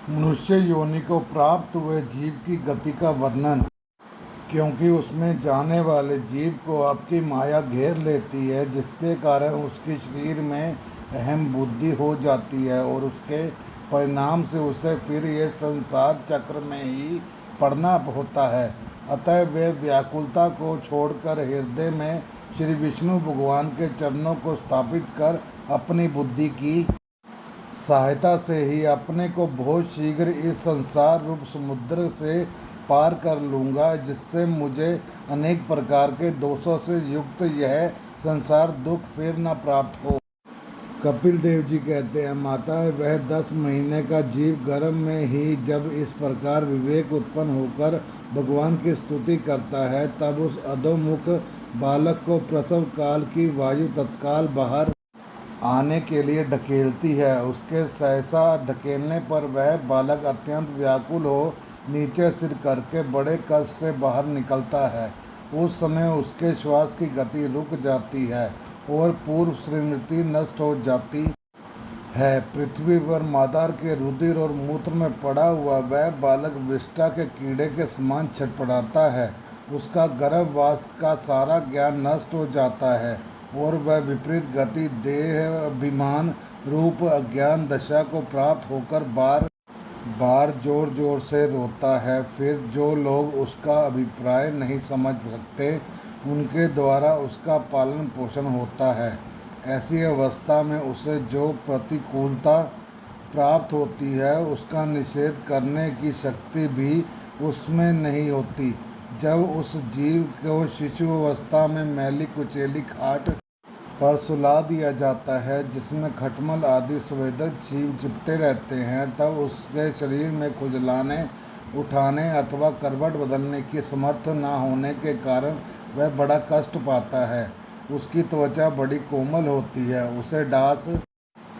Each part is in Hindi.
मनुष्य योनि को प्राप्त हुए जीव की गति का वर्णन। क्योंकि उसमें जाने वाले जीव को आपकी माया घेर लेती है, जिसके कारण उसके शरीर में अहम बुद्धि हो जाती है और उसके परिणाम से उसे फिर ये संसार चक्र में ही पड़ना होता है। अतः वे व्याकुलता को छोड़कर हृदय में श्री विष्णु भगवान के चरणों को स्थापित कर अपनी बुद्धि की सहायता से ही अपने को बहुत शीघ्र इस संसार रूप समुद्र से पार कर लूँगा, जिससे मुझे अनेक प्रकार के दोषों से युक्त यह संसार दुख फिर न प्राप्त हो। कपिल देव जी कहते हैं, माता वह 10 महीने का जीव गर्भ में ही जब इस प्रकार विवेक उत्पन्न होकर भगवान की स्तुति करता है, तब उस अधोमुख बालक को प्रसव काल की वायु तत्काल बाहर आने के लिए ढकेलती है। उसके सहसा ढकेलने पर वह बालक अत्यंत व्याकुल हो नीचे सिर करके बड़े कष्ट से बाहर निकलता है। उस समय उसके श्वास की गति रुक जाती है और पूर्व स्मृति नष्ट हो जाती है। पृथ्वी पर मादार के रुधिर और मूत्र में पड़ा हुआ वह बालक विष्ठा के कीड़े के समान छटपटाता है। उसका गर्भवास का सारा ज्ञान नष्ट हो जाता है और वह विपरीत गति देह अभिमान रूप अज्ञान दशा को प्राप्त होकर बार बार जोर जोर से रोता है। फिर जो लोग उसका अभिप्राय नहीं समझ सकते, उनके द्वारा उसका पालन पोषण होता है। ऐसी अवस्था में उसे जो प्रतिकूलता प्राप्त होती है, उसका निषेध करने की शक्ति भी उसमें नहीं होती। जब उस जीव को शिशु अवस्था में मैली कुचेली खाट पर सुला दिया जाता है, जिसमें खटमल आदि संवेदक जीव चिपटे रहते हैं, तब उसके शरीर में खुजलाने, उठाने अथवा करवट बदलने की समर्थ न होने के कारण वह बड़ा कष्ट पाता है। उसकी त्वचा बड़ी कोमल होती है। उसे डांस,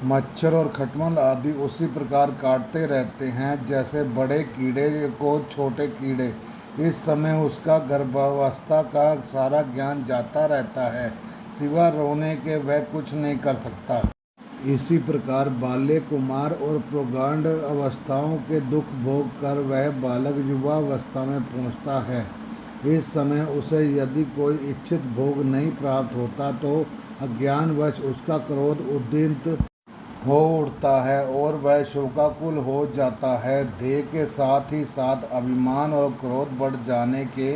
मच्छर और खटमल आदि उसी प्रकार काटते रहते हैं जैसे बड़े कीड़े को छोटे कीड़े। इस समय उसका गर्भावस्था का सारा ज्ञान जाता रहता है, सिवा रोने के वह कुछ नहीं कर सकता। इसी प्रकार बाल्य, कुमार और प्रौढ़ अवस्थाओं के दुख भोग कर वह बालक युवावस्था में पहुंचता है। इस समय उसे यदि कोई इच्छित भोग नहीं प्राप्त होता, तो अज्ञानवश उसका क्रोध उद्दीपित हो उठता है और वह शोकाकुल हो जाता है। देह के साथ ही साथ अभिमान और क्रोध बढ़ जाने के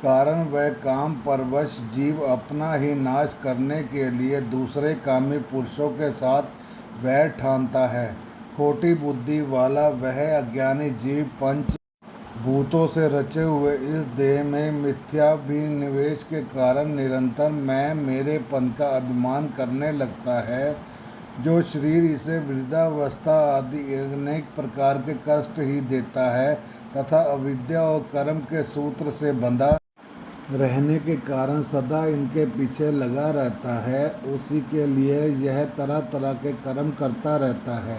कारण वह काम परवश जीव अपना ही नाश करने के लिए दूसरे कामी पुरुषों के साथ वैर ठानता है। खोटी बुद्धि वाला वह अज्ञानी जीव पंच भूतों से रचे हुए इस देह में मिथ्याभिनिवेश के कारण निरंतर मैं मेरेपन का अभिमान करने लगता है। जो शरीर इसे वृद्धावस्था आदि अनेक प्रकार के कष्ट ही देता है तथा अविद्या और कर्म के सूत्र से बंधा रहने के कारण सदा इनके पीछे लगा रहता है, उसी के लिए यह तरह तरह के कर्म करता रहता है,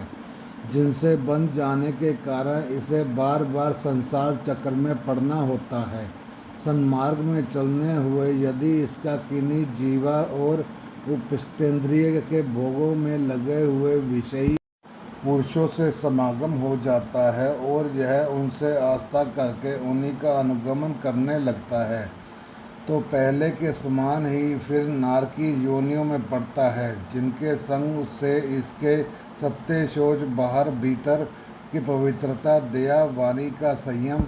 जिनसे बंध जाने के कारण इसे बार बार संसार चक्र में पड़ना होता है। सन्मार्ग में चलने हुए यदि इसका किन्हीं जीवा और उपस्थेंद्रिय के भोगों में लगे हुए विषयी पुरुषों से समागम हो जाता है और यह उनसे आस्था करके उन्हीं का अनुगमन करने लगता है, तो पहले के समान ही फिर नारकी योनियों में पड़ता है, जिनके संग से इसके सत्य, शौच, बाहर भीतर की पवित्रता, दया, वाणी का संयम,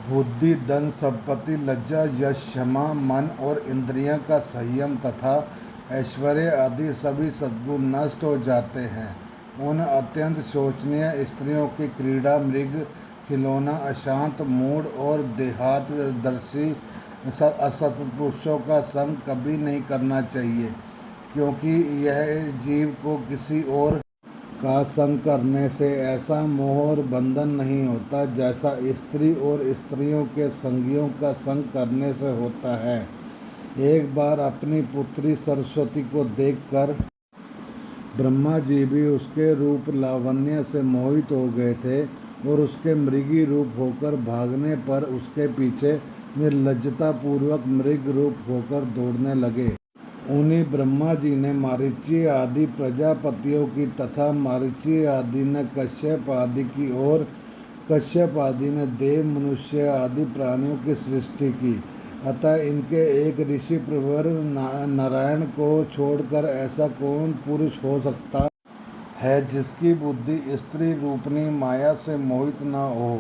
बुद्धि, धन, संपत्ति, लज्जा, यश, क्षमा, मन और इंद्रियों का संयम तथा ऐश्वर्य आदि सभी सद्गुण नष्ट हो जाते हैं। उन अत्यंत शोचनीय स्त्रियों की क्रीड़ा, मृग खिलौना, अशांत, मूढ़ और देहातदर्शी असत्पुरुषों का संग कभी नहीं करना चाहिए, क्योंकि यह जीव को किसी और का संग करने से ऐसा मोह और बंधन नहीं होता जैसा स्त्री और स्त्रियों के संगियों का संग करने से होता है। एक बार अपनी पुत्री सरस्वती को देखकर ब्रह्मा जी भी उसके रूप लावण्य से मोहित हो गए थे और उसके मृगी रूप होकर भागने पर उसके पीछे निर्लज्जता पूर्वक मृग रूप होकर दौड़ने लगे। उन्हीं ब्रह्मा जी ने मरीचि आदि प्रजापतियों की तथा मरीचि आदि ने कश्यप आदि की और कश्यप आदि ने देव मनुष्य आदि प्राणियों की सृष्टि की। अतः इनके एक ऋषि प्रवर नारायण को छोड़कर ऐसा कौन पुरुष हो सकता है जिसकी बुद्धि स्त्री रूपनी माया से मोहित न हो।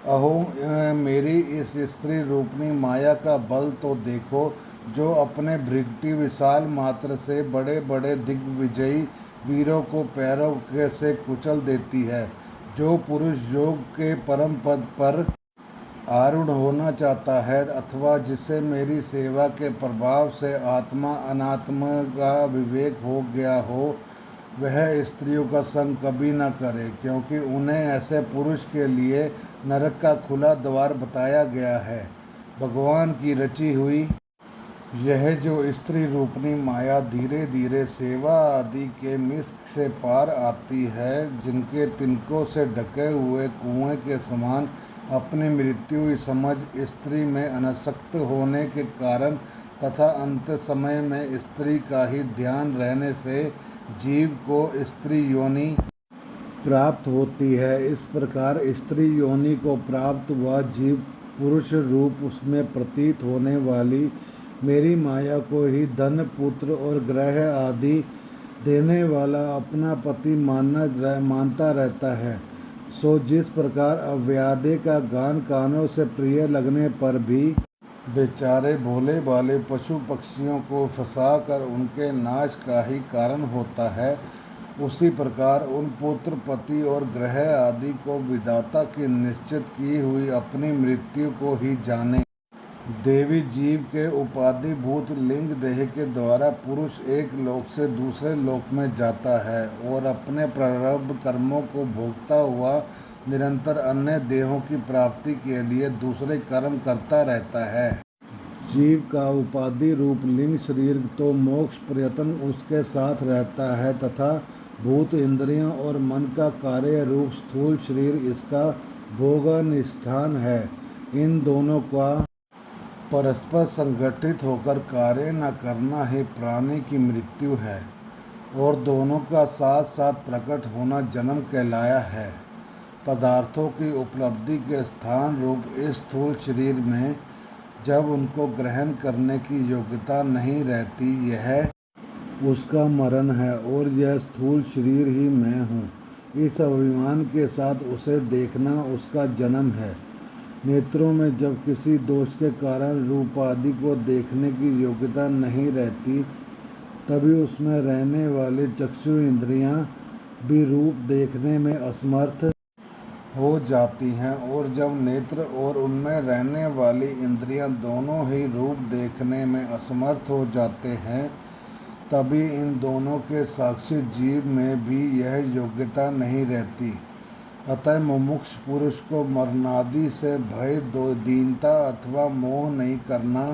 अहो मेरी इस स्त्री रूपनी माया का बल तो देखो, जो अपने भृगटी विशाल मात्र से बड़े बड़े दिग्विजयी वीरों को पैरों से कुचल देती है। जो पुरुष योग के परम पद पर आरूढ़ होना चाहता है अथवा जिसे मेरी सेवा के प्रभाव से आत्मा अनात्मा का विवेक हो गया हो, वह स्त्रियों का संग कभी न करे, क्योंकि उन्हें ऐसे पुरुष के लिए नरक का खुला द्वार बताया गया है। भगवान की रची हुई यह जो स्त्री रूपनी माया धीरे धीरे सेवा आदि के मिश्क से पार आती है, जिनके तिनकों से ढके हुए कुएं के समान अपनी मृत्यु ही समझ स्त्री में अनासक्त होने के कारण तथा अंत समय में स्त्री का ही ध्यान रहने से जीव को स्त्री योनि प्राप्त होती है। इस प्रकार स्त्री योनि को प्राप्त हुआ जीव पुरुष रूप उसमें प्रतीत होने वाली मेरी माया को ही धन पुत्र और ग्रह आदि देने वाला अपना पति मानता रहता है। सो जिस प्रकार अव्यादे का गान कानों से प्रिय लगने पर भी बेचारे भोले भाले पशु पक्षियों को फंसाकर उनके नाश का ही कारण होता है, उसी प्रकार उन पुत्र पति और ग्रह आदि को विधाता की निश्चित की हुई अपनी मृत्यु को ही जाने। देवी जीव के उपाधिभूत लिंग देह के द्वारा पुरुष एक लोक से दूसरे लोक में जाता है और अपने प्रारब्ध कर्मों को भोगता हुआ निरंतर अन्य देहों की प्राप्ति के लिए दूसरे कर्म करता रहता है। जीव का उपाधि रूप लिंग शरीर तो मोक्ष प्रयत्न उसके साथ रहता है तथा भूत इंद्रियों और मन का कार्य रूप स्थूल शरीर इसका भोगानुष्ठान है। इन दोनों का परस्पर संगठित होकर कार्य न करना ही प्राणी की मृत्यु है और दोनों का साथ साथ प्रकट होना जन्म कहलाया है। पदार्थों की उपलब्धि के स्थान रूप इस स्थूल शरीर में जब उनको ग्रहण करने की योग्यता नहीं रहती, यह उसका मरण है और यह स्थूल शरीर ही मैं हूँ, इस अभिमान के साथ उसे देखना उसका जन्म है। नेत्रों में जब किसी दोष के कारण रूप आदि को देखने की योग्यता नहीं रहती, तभी उसमें रहने वाली चक्षु इंद्रियां भी रूप देखने में असमर्थ हो जाती हैं और जब नेत्र और उनमें रहने वाली इंद्रियां दोनों ही रूप देखने में असमर्थ हो जाते हैं, तभी इन दोनों के साक्षी जीव में भी यह योग्यता नहीं रहती। अतः मुमुक्ष पुरुष को मरणादि से भय दीनता अथवा मोह नहीं करना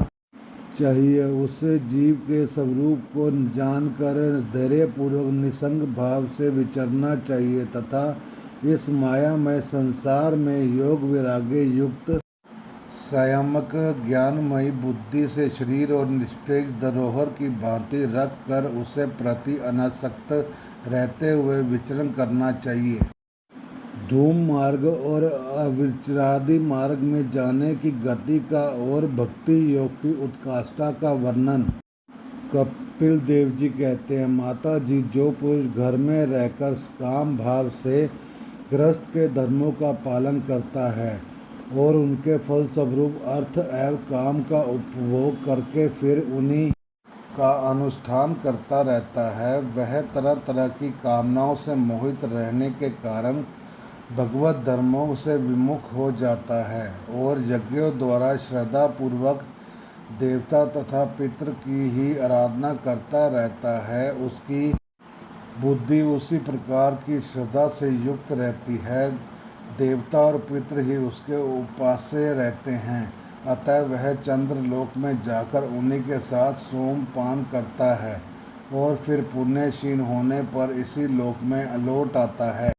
चाहिए। उससे जीव के स्वरूप को जानकर धैर्यपूर्वक निसंग भाव से विचरना चाहिए तथा इस मायामय संसार में योग विरागे युक्त संयमक ज्ञानमयी बुद्धि से शरीर और निष्पेक्ष धरोहर की भांति रख कर उसे प्रति अनासक्त रहते हुए विचरण करना चाहिए। धूम मार्ग और अविचरादि मार्ग में जाने की गति का और भक्ति योग की उत्काष्ठा का वर्णन कपिल देव जी कहते हैं। माता जी, जो पुरुष घर में रहकर काम भाव से गृहस्थ के धर्मों का पालन करता है और उनके फलस्वरूप अर्थ एवं काम का उपभोग करके फिर उन्हीं का अनुष्ठान करता रहता है, वह तरह तरह की कामनाओं से मोहित रहने के कारण भगवत धर्मों से विमुख हो जाता है और यज्ञों द्वारा श्रद्धा पूर्वक देवता तथा पितृ की ही आराधना करता रहता है। उसकी बुद्धि उसी प्रकार की श्रद्धा से युक्त रहती है, देवता और पितृ ही उसके उपास्य रहते हैं। अतः वह चंद्रलोक में जाकर उन्हीं के साथ सोमपान करता है और फिर पुण्यशील होने पर इसी लोक में लौट आता है।